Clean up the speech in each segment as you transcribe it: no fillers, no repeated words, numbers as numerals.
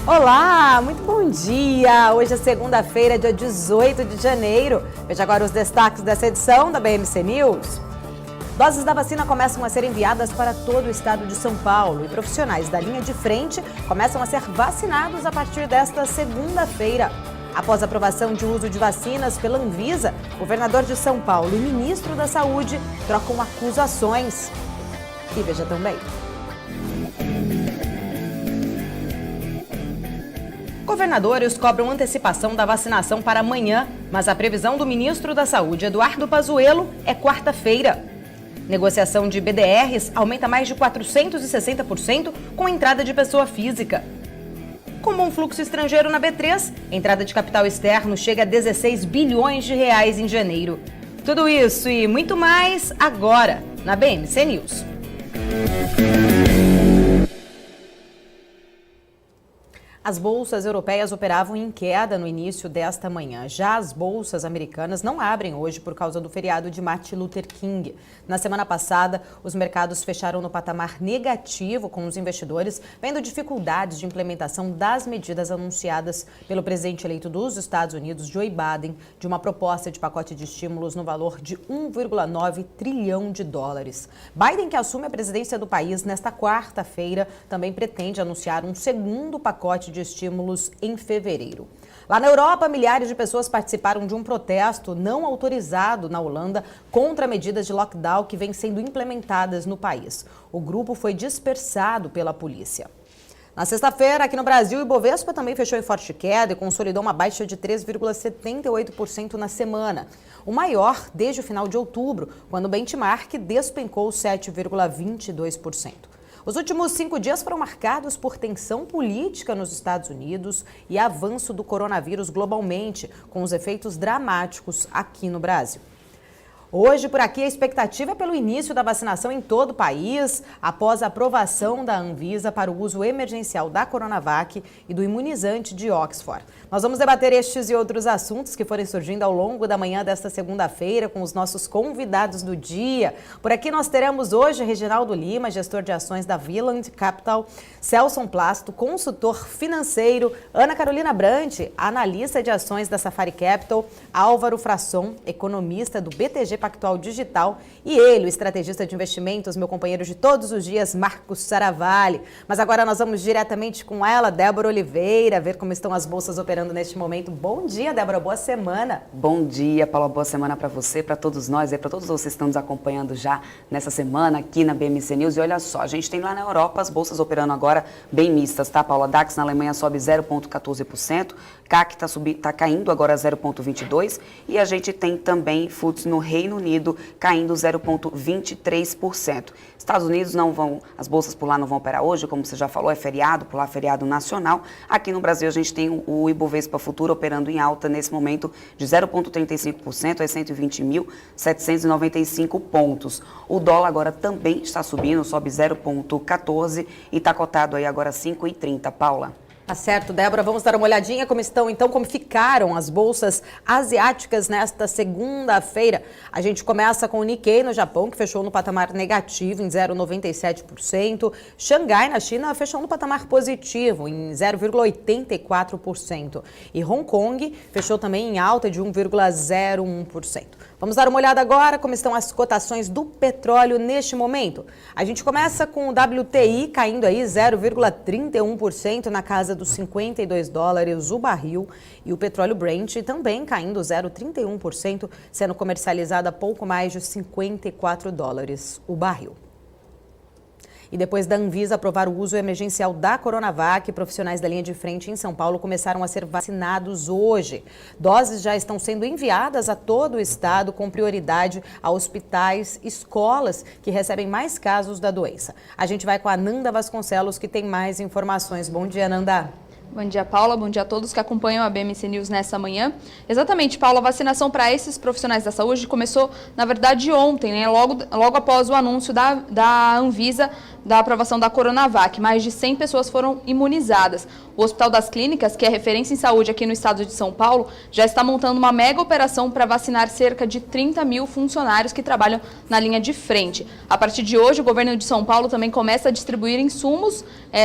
Olá, muito bom dia! Hoje é segunda-feira, dia 18 de janeiro. Veja agora os destaques dessa edição da BMC News. Doses da vacina começam a ser enviadas para todo o estado de São Paulo e profissionais da linha de frente começam a ser vacinados a partir desta segunda-feira. Após a aprovação de uso de vacinas pela Anvisa, o governador de São Paulo e o ministro da Saúde trocam acusações. E veja também. Governadores cobram antecipação da vacinação para amanhã, mas a previsão do ministro da Saúde, Eduardo Pazuello, é quarta-feira. Negociação de BDRs aumenta mais de 460% com entrada de pessoa física. Com bom fluxo estrangeiro na B3, entrada de capital externo chega a 16 bilhões de reais em janeiro. Tudo isso e muito mais agora na BMC News. As bolsas europeias operavam em queda no início desta manhã. Já as bolsas americanas não abrem hoje por causa do feriado de Martin Luther King. Na semana passada, os mercados fecharam no patamar negativo, com os investidores vendo dificuldades de implementação das medidas anunciadas pelo presidente eleito dos Estados Unidos, Joe Biden, de uma proposta de pacote de estímulos no valor de 1,9 trilhão de dólares. Biden, que assume a presidência do país nesta quarta-feira, também pretende anunciar um segundo pacote de estímulos em fevereiro. Lá na Europa, milhares de pessoas participaram de um protesto não autorizado na Holanda contra medidas de lockdown que vêm sendo implementadas no país. O grupo foi dispersado pela polícia. Na sexta-feira, aqui no Brasil, o Ibovespa também fechou em forte queda e consolidou uma baixa de 3,78% na semana. O maior desde o final de outubro, quando o benchmark despencou 7,22%. Os últimos 5 dias foram marcados por tensão política nos Estados Unidos e avanço do coronavírus globalmente, com os efeitos dramáticos aqui no Brasil. Hoje, por aqui, a expectativa é pelo início da vacinação em todo o país, após a aprovação da Anvisa para o uso emergencial da Coronavac e do imunizante de Oxford. Nós vamos debater estes e outros assuntos que forem surgindo ao longo da manhã desta segunda-feira com os nossos convidados do dia. Por aqui nós teremos hoje Reginaldo Lima, gestor de ações da Villand Capital, Celson Plasto, consultor financeiro, Ana Carolina Brandt, analista de ações da Safari Capital, Álvaro Frasson, economista do BTG Pactual Digital, e ele, o estrategista de investimentos, meu companheiro de todos os dias, Marcos Saravalli. Mas agora nós vamos diretamente com ela, Débora Oliveira, ver como estão as bolsas operando neste momento. Bom dia, Débora, boa semana. Bom dia, Paula, boa semana para você, para todos nós, para todos vocês que estão nos acompanhando já nessa semana aqui na BMC News. E olha só, a gente tem lá na Europa as bolsas operando agora bem mistas, tá, Paula? DAX na Alemanha sobe 0,14%, CAC tá caindo agora 0,22% e a gente tem também FTSE no Reino Unido caindo 0,23%. Estados Unidos não vão, as bolsas por lá não vão operar hoje, como você já falou, é feriado, por lá feriado nacional. Aqui no Brasil a gente tem o Ibovespa Futuro operando em alta nesse momento de 0,35% a 120.795 pontos. O dólar agora também está subindo, sobe 0,14% e está cotado aí agora 5,30, Paula. Tá certo, Débora. Vamos dar uma olhadinha como estão, então, como ficaram as bolsas asiáticas nesta segunda-feira. A gente começa com o Nikkei no Japão, que fechou no patamar negativo em 0,97%. Xangai, na China, fechou no patamar positivo em 0,84%. E Hong Kong fechou também em alta de 1,01%. Vamos dar uma olhada agora como estão as cotações do petróleo neste momento. A gente começa com o WTI caindo aí 0,31% na casa dos 52 dólares o barril, e o petróleo Brent também caindo 0,31%, sendo comercializado a pouco mais de 54 dólares o barril. E depois da Anvisa aprovar o uso emergencial da Coronavac, profissionais da linha de frente em São Paulo começaram a ser vacinados hoje. Doses já estão sendo enviadas a todo o estado, com prioridade a hospitais, escolas que recebem mais casos da doença. A gente vai com a Nanda Vasconcelos, que tem mais informações. Bom dia, Nanda. Bom dia, Paula. Bom dia a todos que acompanham a BMC News nessa manhã. Exatamente, Paula, a vacinação para esses profissionais da saúde começou, na verdade, ontem, né? Logo após o anúncio da Anvisa da aprovação da Coronavac. Mais de 100 pessoas foram imunizadas. O Hospital das Clínicas, que é referência em saúde aqui no estado de São Paulo, já está montando uma mega operação para vacinar cerca de 30 mil funcionários que trabalham na linha de frente. A partir de hoje, o governo de São Paulo também começa a distribuir insumos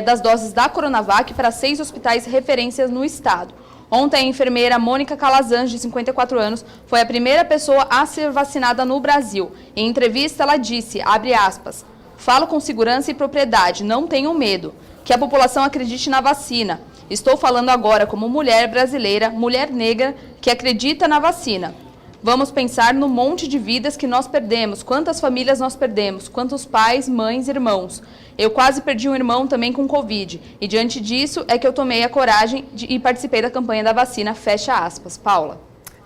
das doses da Coronavac para 6 hospitais referências no estado. Ontem, a enfermeira Mônica Calazans, de 54 anos, foi a primeira pessoa a ser vacinada no Brasil. Em entrevista, ela disse, abre aspas, falo com segurança e propriedade, não tenho medo. Que a população acredite na vacina. Estou falando agora como mulher brasileira, mulher negra, que acredita na vacina. Vamos pensar no monte de vidas que nós perdemos, quantas famílias nós perdemos, quantos pais, mães, irmãos. Eu quase perdi um irmão também com Covid. E diante disso é que eu tomei a coragem e participei da campanha da vacina, fecha aspas. Paula.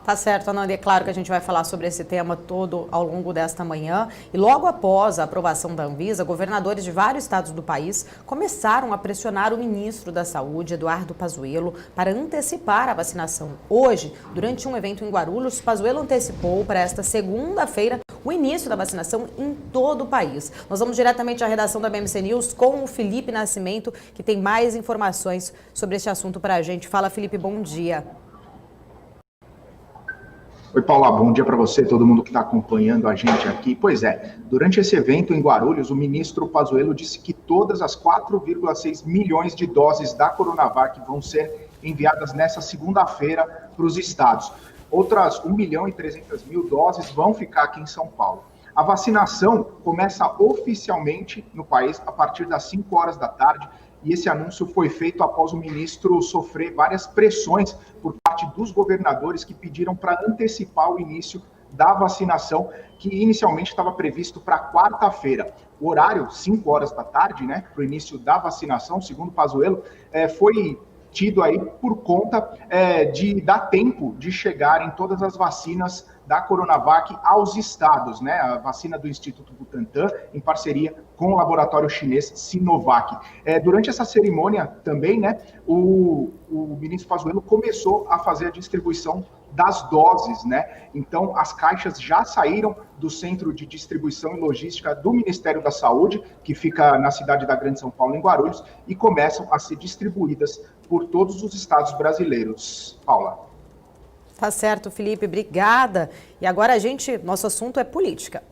Tá certo, Ananda, é claro que a gente vai falar sobre esse tema todo ao longo desta manhã. E logo após a aprovação da Anvisa, governadores de vários estados do país começaram a pressionar o ministro da Saúde, Eduardo Pazuello, para antecipar a vacinação. Hoje, durante um evento em Guarulhos, Pazuello antecipou para esta segunda-feira o início da vacinação em todo o país. Nós vamos diretamente à redação da BMC News com o Felipe Nascimento, que tem mais informações sobre este assunto para a gente. Fala, Felipe, bom dia. Oi, Paula, bom dia para você, todo mundo que está acompanhando a gente aqui. Pois é, durante esse evento em Guarulhos, o ministro Pazuello disse que todas as 4,6 milhões de doses da Coronavac vão ser enviadas nessa segunda-feira para os estados. Outras 1.300.000 doses vão ficar aqui em São Paulo. A vacinação começa oficialmente no país a partir das 5 horas da tarde. E esse anúncio foi feito após o ministro sofrer várias pressões por parte dos governadores que pediram para antecipar o início da vacinação, que inicialmente estava previsto para quarta-feira. O horário, 5 horas da tarde, né, para o início da vacinação, segundo Pazuello, foi tido aí por conta de dar tempo de chegarem todas as vacinas da Coronavac aos estados, né? A vacina do Instituto Butantan, em parceria com o laboratório chinês Sinovac. Durante essa cerimônia também, né, o ministro Pazuello começou a fazer a distribuição das doses, né? Então, as caixas já saíram do Centro de Distribuição e Logística do Ministério da Saúde, que fica na cidade da Grande São Paulo, em Guarulhos, e começam a ser distribuídas por todos os estados brasileiros. Paula. Tá certo, Felipe, obrigada. E agora nosso assunto é política.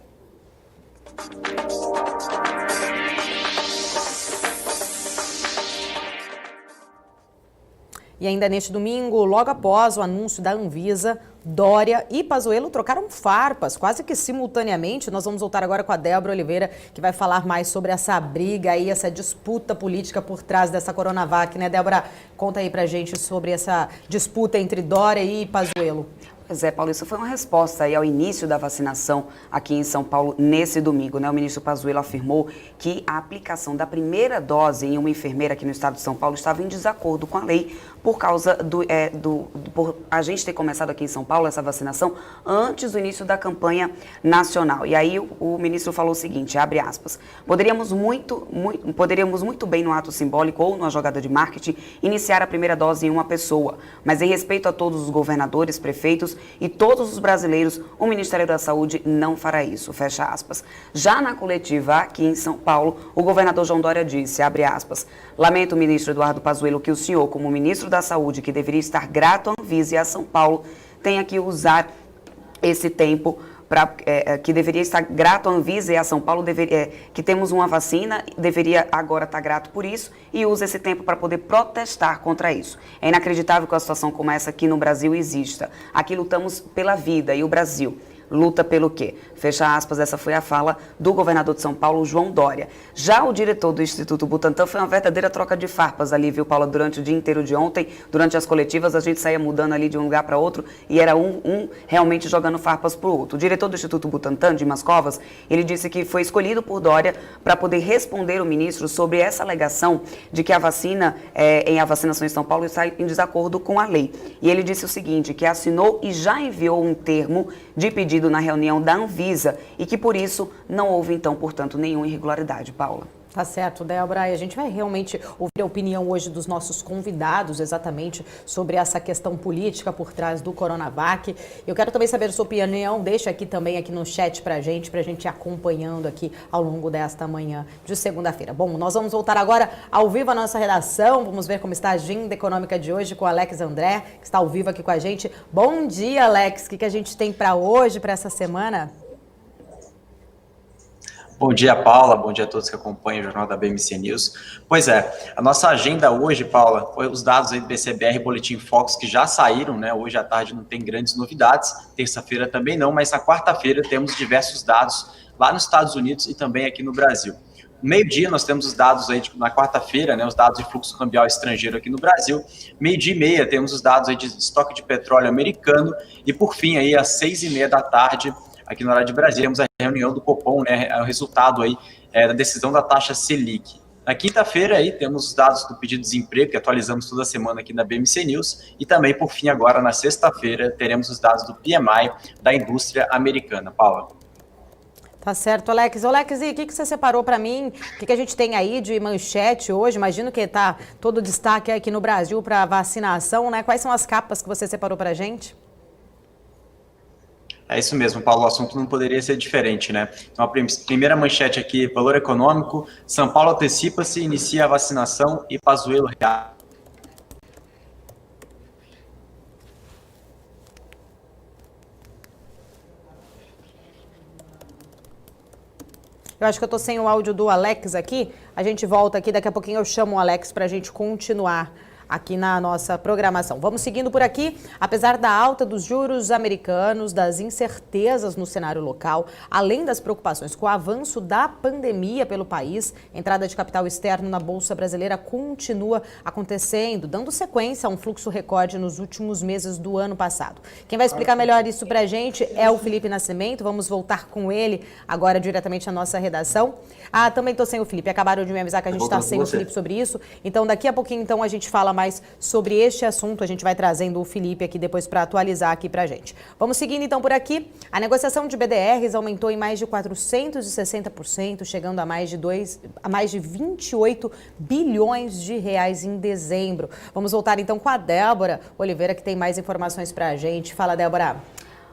E ainda neste domingo, logo após o anúncio da Anvisa, Dória e Pazuello trocaram farpas, quase que simultaneamente. Nós vamos voltar agora com a Débora Oliveira, que vai falar mais sobre essa briga aí, essa disputa política por trás dessa Coronavac, né, Débora? Conta aí pra gente sobre essa disputa entre Dória e Pazuello. Pois é, Paulo, isso foi uma resposta aí ao início da vacinação aqui em São Paulo nesse domingo, né? O ministro Pazuello afirmou que a aplicação da primeira dose em uma enfermeira aqui no estado de São Paulo estava em desacordo com a lei por causa por a gente ter começado aqui em São Paulo essa vacinação antes do início da campanha nacional. E aí o ministro falou o seguinte, abre aspas, poderíamos muito bem no ato simbólico ou numa jogada de marketing iniciar a primeira dose em uma pessoa, mas em respeito a todos os governadores, prefeitos e todos os brasileiros, o Ministério da Saúde não fará isso, fecha aspas. Já na coletiva aqui em São Paulo, o governador João Dória disse, abre aspas, lamento, ministro Eduardo Pazuello, que o senhor, como ministro da Saúde, que deveria estar grato à Anvisa e a São Paulo, tenha que usar esse tempo que deveria estar grato à Anvisa e a São Paulo, que temos uma vacina, deveria agora estar grato por isso e usa esse tempo para poder protestar contra isso. É inacreditável que uma situação como essa aqui no Brasil exista. Aqui lutamos pela vida e o Brasil luta pelo quê? Fecha aspas, essa foi a fala do governador de São Paulo, João Dória. Já o diretor do Instituto Butantan foi uma verdadeira troca de farpas ali, viu, Paula, durante o dia inteiro de ontem, durante as coletivas, a gente saía mudando ali de um lugar para outro e era um realmente jogando farpas para o outro. O diretor do Instituto Butantan, Dimas Covas, ele disse que foi escolhido por Dória para poder responder o ministro sobre essa alegação de que a vacina, a vacinação em São Paulo está em desacordo com a lei. E ele disse o seguinte, que assinou e já enviou um termo de pedido na reunião da Anvisa e que por isso não houve então, portanto, nenhuma irregularidade, Paula. Tá certo, Débora. E a gente vai realmente ouvir a opinião hoje dos nossos convidados exatamente sobre essa questão política por trás do Coronavac. Eu quero também saber a sua opinião. Deixa aqui também aqui no chat pra gente ir acompanhando aqui ao longo desta manhã de segunda-feira. Bom, nós vamos voltar agora ao vivo à nossa redação. Vamos ver como está a agenda econômica de hoje com o Alex André, que está ao vivo aqui com a gente. Bom dia, Alex. O que a gente tem para hoje, para essa semana? Bom dia, Paula. Bom dia a todos que acompanham o Jornal da BMC News. Pois é, a nossa agenda hoje, Paula, foi os dados aí do BCBR e Boletim Focus que já saíram, né? Hoje à tarde não tem grandes novidades, terça-feira também não, mas na quarta-feira temos diversos dados lá nos Estados Unidos e também aqui no Brasil. Meio-dia nós temos os dados aí na quarta-feira, né, os dados de fluxo cambial estrangeiro aqui no Brasil. Meio-dia e meia temos os dados aí de estoque de petróleo americano e por fim aí às 6h30 da tarde, aqui no horário de Brasília, temos a reunião do Copom, né, o resultado aí da decisão da taxa Selic. Na quinta-feira aí temos os dados do pedido de desemprego, que atualizamos toda semana aqui na BMC News, e também por fim agora na sexta-feira teremos os dados do PMI da indústria americana. Paula. Tá certo, Alex. Alex, e o que você separou para mim? O que a gente tem aí de manchete hoje? Imagino que tá todo o destaque aqui no Brasil para vacinação, né? Quais são as capas que você separou para a gente? É isso mesmo, Paulo, o assunto não poderia ser diferente, né? Então, a primeira manchete aqui, valor econômico, São Paulo antecipa-se, inicia a vacinação e Pazuello reage. Eu acho que eu tô sem o áudio do Alex aqui. A gente volta aqui, daqui a pouquinho eu chamo o Alex para a gente continuar aqui na nossa programação. Vamos seguindo por aqui. Apesar da alta dos juros americanos, das incertezas no cenário local, além das preocupações com o avanço da pandemia pelo país, a entrada de capital externo na Bolsa Brasileira continua acontecendo, dando sequência a um fluxo recorde nos últimos meses do ano passado. Quem vai explicar melhor isso pra gente é o Felipe Nascimento. Vamos voltar com ele agora diretamente à nossa redação. Também tô sem o Felipe. Acabaram de me avisar que a gente está sem o Felipe sobre isso. Então, daqui a pouquinho, então, a gente fala mais sobre este assunto. A gente vai trazendo o Felipe aqui depois para atualizar aqui pra gente. Vamos seguindo então por aqui. A negociação de BDRs aumentou em mais de 460%, chegando a mais de 28 bilhões de reais em dezembro. Vamos voltar então com a Débora Oliveira, que tem mais informações pra gente. Fala, Débora.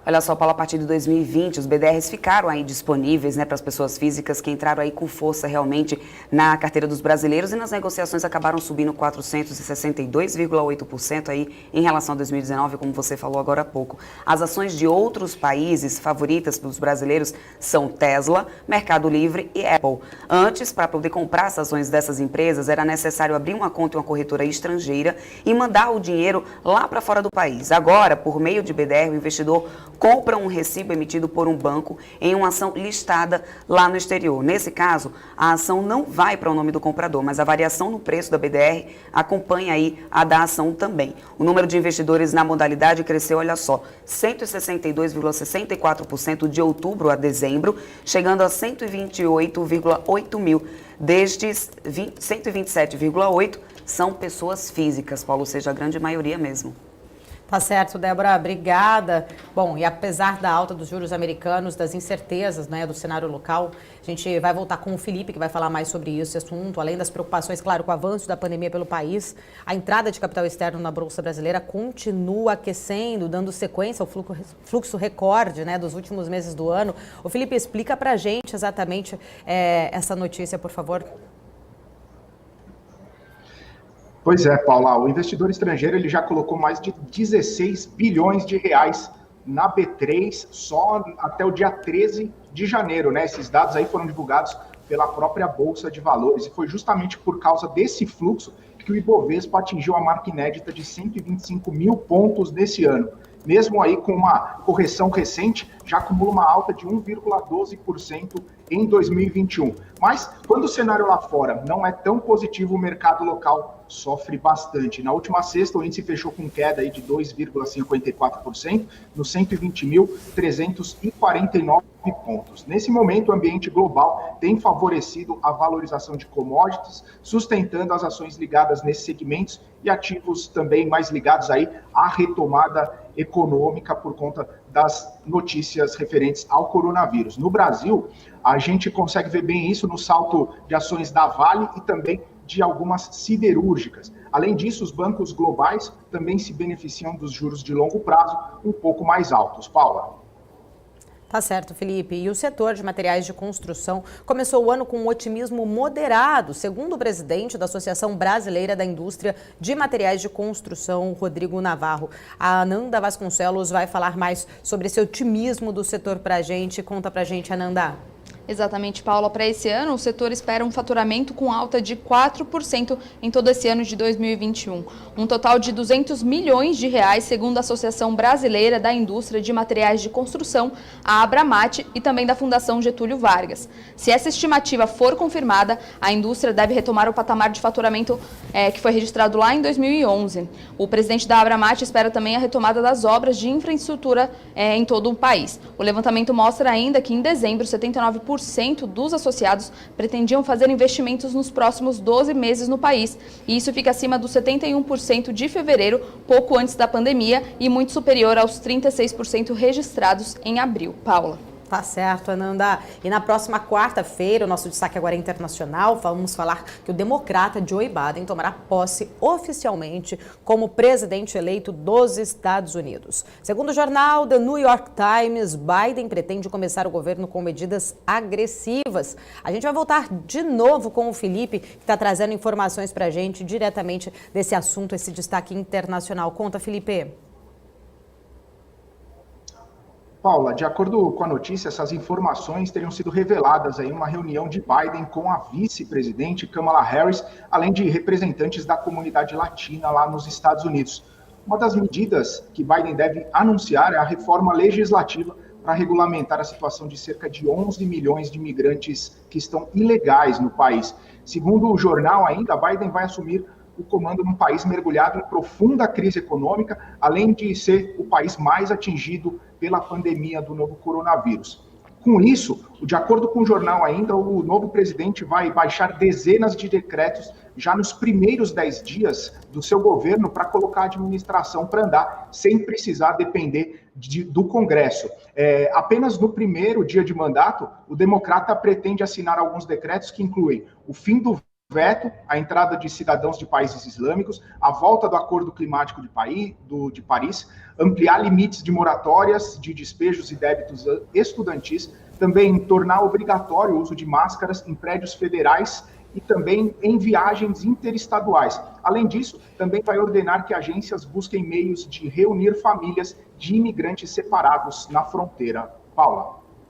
Olha só, Paulo, a partir de 2020, os BDRs ficaram aí disponíveis, né, para as pessoas físicas que entraram aí com força realmente na carteira dos brasileiros e nas negociações acabaram subindo 462,8% aí em relação a 2019, como você falou agora há pouco. As ações de outros países favoritas pelos brasileiros são Tesla, Mercado Livre e Apple. Antes, para poder comprar as ações dessas empresas, era necessário abrir uma conta em uma corretora estrangeira e mandar o dinheiro lá para fora do país. Agora, por meio de BDR, o investidor compra um recibo emitido por um banco em uma ação listada lá no exterior. Nesse caso, a ação não vai para o nome do comprador, mas a variação no preço da BDR acompanha aí a da ação também. O número de investidores na modalidade cresceu, olha só, 162,64% de outubro a dezembro, chegando a 128,8 mil. Destes 127,8 são pessoas físicas, Paulo, ou seja, a grande maioria mesmo. Tá certo, Débora, obrigada. Bom, e apesar da alta dos juros americanos, das incertezas, né, do cenário local, a gente vai voltar com o Felipe, que vai falar mais sobre esse assunto, além das preocupações, claro, com o avanço da pandemia pelo país. A entrada de capital externo na Bolsa Brasileira continua aquecendo, dando sequência ao fluxo recorde, né, dos últimos meses do ano. O Felipe, explica pra gente exatamente essa notícia, por favor. Pois é, Paula, o investidor estrangeiro ele já colocou mais de 16 bilhões de reais na B3 só até o dia 13 de janeiro, né? Esses dados aí foram divulgados pela própria Bolsa de Valores e foi justamente por causa desse fluxo que o Ibovespa atingiu a marca inédita de 125 mil pontos nesse ano. Mesmo aí com uma correção recente, já acumula uma alta de 1,12% em 2021. Mas, quando o cenário lá fora não é tão positivo, o mercado local sofre bastante. Na última sexta, o índice fechou com queda aí de 2,54%, nos 120.349 pontos. Nesse momento, o ambiente global tem favorecido a valorização de commodities, sustentando as ações ligadas nesses segmentos e ativos também mais ligados aí à retomada econômica por conta das notícias referentes ao coronavírus. No Brasil, a gente consegue ver bem isso no salto de ações da Vale e também de algumas siderúrgicas. Além disso, os bancos globais também se beneficiam dos juros de longo prazo um pouco mais altos. Paula. Tá certo, Felipe. E o setor de materiais de construção começou o ano com um otimismo moderado, segundo o presidente da Associação Brasileira da Indústria de Materiais de Construção, Rodrigo Navarro. A Ananda Vasconcelos vai falar mais sobre esse otimismo do setor pra gente. Conta pra gente, Ananda. Exatamente, Paula. Para esse ano, o setor espera um faturamento com alta de 4% em todo esse ano de 2021. Um total de 200 milhões de reais, segundo a Associação Brasileira da Indústria de Materiais de Construção, a Abramate, e também da Fundação Getúlio Vargas. Se essa estimativa for confirmada, a indústria deve retomar o patamar de faturamento que foi registrado lá em 2011. O presidente da Abramate espera também a retomada das obras de infraestrutura em todo o país. O levantamento mostra ainda que em dezembro, 79% dos associados pretendiam fazer investimentos nos próximos 12 meses no país. E isso fica acima dos 71% de fevereiro, pouco antes da pandemia, e muito superior aos 36% registrados em abril. Paula. Tá certo, Ananda. E na próxima quarta-feira, o nosso destaque agora é internacional, vamos falar que o democrata Joe Biden tomará posse oficialmente como presidente eleito dos Estados Unidos. Segundo o jornal The New York Times, Biden pretende começar o governo com medidas agressivas. A gente vai voltar de novo com o Felipe, que está trazendo informações para a gente diretamente desse assunto, esse destaque internacional. Conta, Felipe. Paula, de acordo com a notícia, essas informações teriam sido reveladas em uma reunião de Biden com a vice-presidente Kamala Harris, além de representantes da comunidade latina lá nos Estados Unidos. Uma das medidas que Biden deve anunciar é a reforma legislativa para regulamentar a situação de cerca de 11 milhões de imigrantes que estão ilegais no país. Segundo o jornal ainda, Biden vai assumir o comando num país mergulhado em profunda crise econômica, além de ser o país mais atingido pela pandemia do novo coronavírus. Com isso, de acordo com o jornal ainda, o novo presidente vai baixar dezenas de decretos já nos primeiros 10 dias do seu governo para colocar a administração para andar, sem precisar depender do Congresso. Apenas no primeiro dia de mandato, o democrata pretende assinar alguns decretos que incluem o fim do veto, a entrada de cidadãos de países islâmicos, a volta do Acordo Climático de Paris, ampliar limites de moratórias de despejos e débitos estudantis, também tornar obrigatório o uso de máscaras em prédios federais e também em viagens interestaduais. Além disso, também vai ordenar que agências busquem meios de reunir famílias de imigrantes separados na fronteira. Paula.